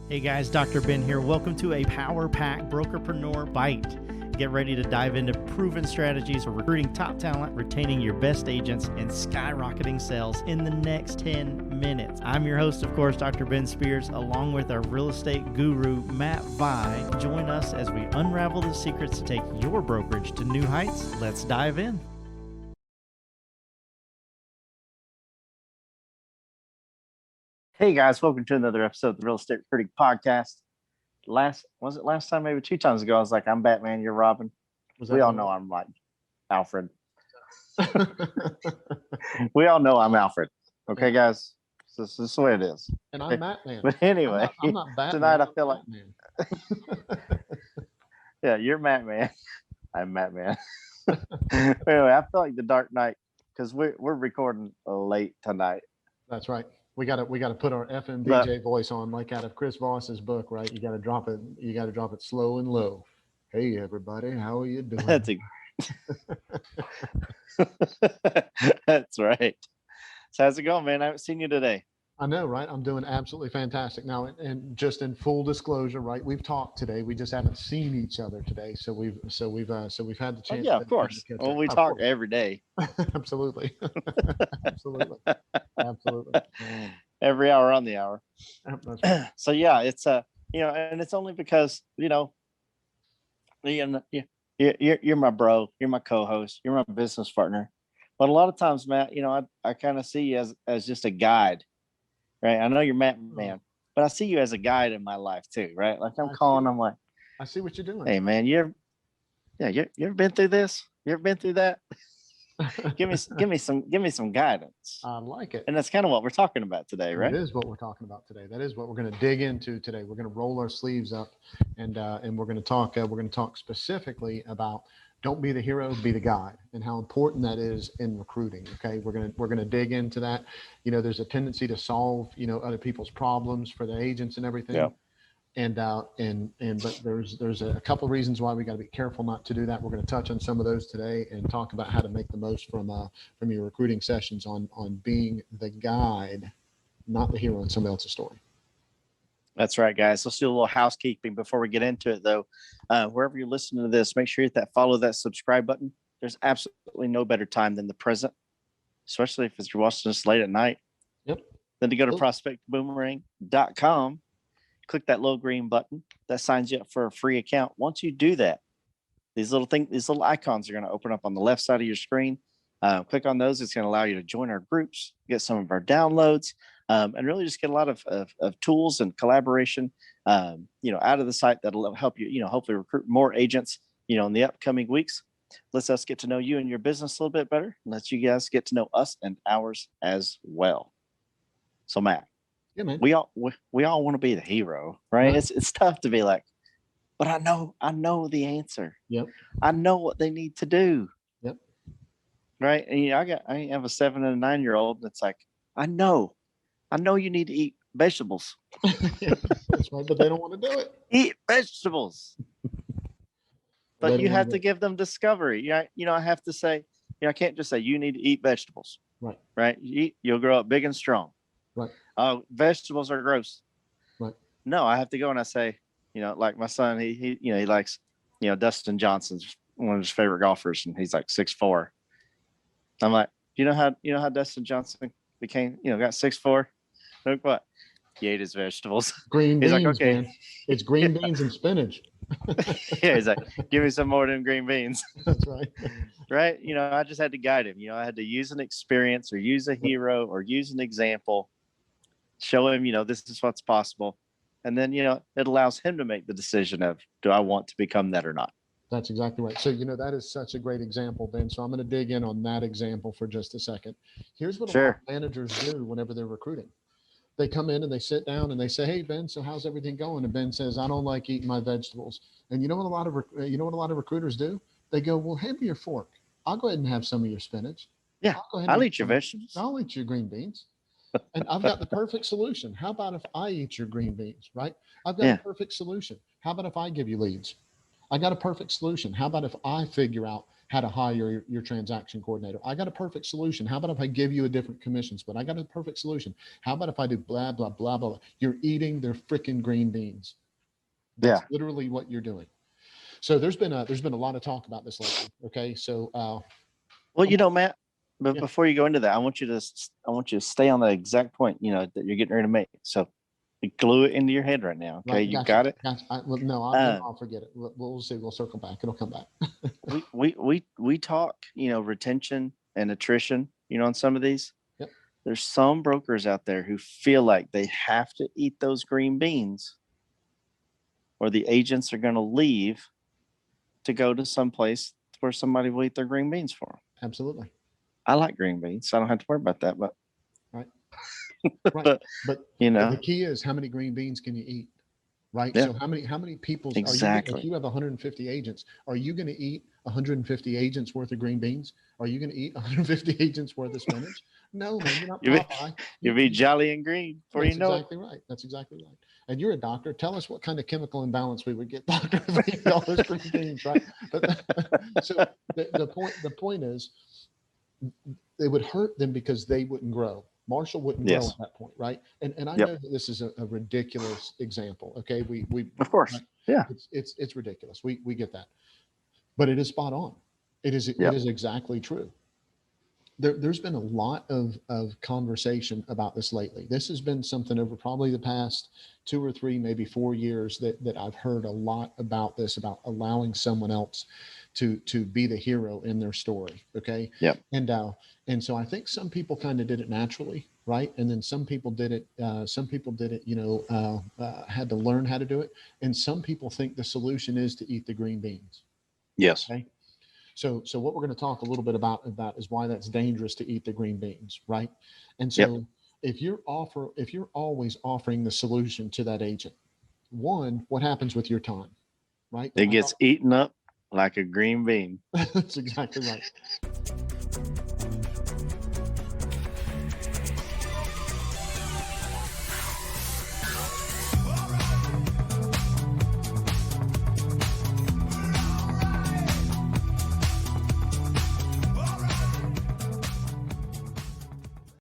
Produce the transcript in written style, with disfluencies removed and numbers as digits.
Hey guys, Dr. Ben here. Welcome to a Power Pack Brokerpreneur Byte. Get ready to dive into proven strategies for recruiting top talent, retaining your best agents, and skyrocketing sales in the next 10 minutes. I'm your host, of course, Dr. Ben Spears, along with our real estate guru, Matt Vi. Join us as we unravel the secrets to take your brokerage to new heights. Let's dive in. Hey guys, welcome to another episode of the Real Estate Recruiting Podcast. Last time, maybe 2 times ago, I was like, I'm Batman, you're Robin. We all know I'm like Alfred. We all know I'm Alfred. Okay, guys? This is the way it is. And I'm Batman. But anyway, I'm not Batman. Tonight I feel like... Yeah, you're Batman. I'm Batman. Anyway, I feel like the Dark Knight, because we're recording late tonight. That's right. We got to put our FMBJ voice on, like out of Chris Voss's book, right? You got to drop it. You got to drop it slow and low. Hey everybody, how are you doing? That's right. So how's it going, man? I haven't seen you today. I know, right? I'm doing absolutely fantastic now. And just in full disclosure, right? We've talked today. We just haven't seen each other today. So we've had the chance. Yeah, of course. Well, we talk every day. Absolutely. Absolutely. Every hour on the hour. That's right. So yeah, it's and it's only because you're my bro, you're my co-host, you're my business partner. But a lot of times, Matt, I kind of see you as just a guide. Right. I know you're Matt Man, but I see you as a guide in my life too, right? Like I'm like, I see what you're doing. Hey man, you ever been through this? You ever been through that? give me some guidance. I like it. And that's kind of what we're talking about today, right? That is what we're talking about today. That is what we're going to dig into today. We're going to roll our sleeves up and we're going to talk specifically about don't be the hero, be the guide, and how important that is in recruiting. Okay. We're going to dig into that. There's a tendency to solve, other people's problems for the agents and everything. Yeah. But there's a couple of reasons why we got to be careful not to do that. We're going to touch on some of those today and talk about how to make the most from your recruiting sessions on being the guide, not the hero in somebody else's story. That's right, guys. Let's do a little housekeeping before we get into it, though. Wherever you're listening to this, make sure you hit that follow, that subscribe button. There's absolutely no better time than the present, especially if you're watching this late at night. Yep. Then to go to prospectboomerang.com, click that little green button that signs you up for a free account. Once you do that, these little icons are going to open up on the left side of your screen. Click on those. It's going to allow you to join our groups, get some of our downloads, and really just get a lot of tools and collaboration, out of the site that'll help you, hopefully recruit more agents, in the upcoming weeks. Lets us get to know you and your business a little bit better, and lets you guys get to know us and ours as well. So Matt, yeah, man, we all want to be the hero, right? It's tough to be like, but I know the answer. Yep. I know what they need to do. Yep. Right. And I have a 7 and a 9-year-old. That's like, I know you need to eat vegetables. That's right, but they don't want to do it. Eat vegetables. But you have to give them discovery. I have to say, I can't just say you need to eat vegetables. Right. Right. You'll grow up big and strong. Right. Vegetables are gross. Right. No, I have to go and I say, like my son, he likes, Dustin Johnson's one of his favorite golfers, and he's like 6'4". I'm like, you know how Dustin Johnson became, got 6'4"? Look what? He ate his vegetables. Green beans, like, okay. Man. It's green beans and spinach. Yeah, he's like, give me some more of them green beans. That's right. Right? I just had to guide him. I had to use an experience or use a hero or use an example, show him, this is what's possible. And then, it allows him to make the decision of, do I want to become that or not? That's exactly right. So, that is such a great example, Ben. So I'm going to dig in on that example for just a second. Here's what a lot of managers do whenever they're recruiting. They come in and they sit down and they say, hey, Ben, so how's everything going? And Ben says, I don't like eating my vegetables. And you know what a lot of recruiters do? They go, well, hand me your fork. I'll go ahead and have some of your spinach. Yeah, I'll eat your vegetables. I'll eat your green beans. And I've got the perfect solution. How about if I eat your green beans, right? I've got a perfect solution. How about if I give you leads? I got a perfect solution. How about if I figure out how to hire your transaction coordinator. I got a perfect solution. How about if I give you a different commission split? I got a perfect solution. How about if I do blah, blah, blah, blah. You're eating their freaking green beans. That's literally what you're doing. So there's been a lot of talk about this lately. Okay. So, well, Matt, but Yeah. before you go into that, I want you to stay on the exact point, that you're getting ready to make. So glue it into your head right now. Okay. Right, You got it. I'll forget it. We'll see. We'll circle back. It'll come back. we talk, retention and attrition, on some of these. Yep. There's some brokers out there who feel like they have to eat those green beans or the agents are going to leave to go to some place where somebody will eat their green beans for them. Absolutely. I like green beans, so I don't have to worry about that. But right. but the key is how many green beans can you eat? Right. Yeah. So how many people exactly? If you have 150 agents, are you going to eat 150 agents worth of green beans? Are you going to eat 150 agents worth of spinach? No, man, you're not Popeye. You'll be jolly and green before you know exactly right. That's exactly right. And you're a doctor. Tell us what kind of chemical imbalance we would get, doctor, if we ate all those green beans, right? But so the point is, it would hurt them because they wouldn't grow. Marshall wouldn't grow at that point, right? And I know that this is a ridiculous example. Okay, we of course, right? Yeah, it's ridiculous. We get that, but it is spot on. It is exactly true. There's been a lot of conversation about this lately. This has been something over probably the past 2 or 3, maybe 4 years that I've heard a lot about this, about allowing someone else to be the hero in their story. Okay. Yeah. And so I think some people kind of did it naturally, right? And then some people did it. Had to learn how to do it. And some people think the solution is to eat the green beans. Yes. Okay. So what we're going to talk a little bit about is why that's dangerous to eat the green beans, right? And so if you're always offering the solution to that agent, one, what happens with your time, right? It gets eaten up like a green bean. That's exactly right.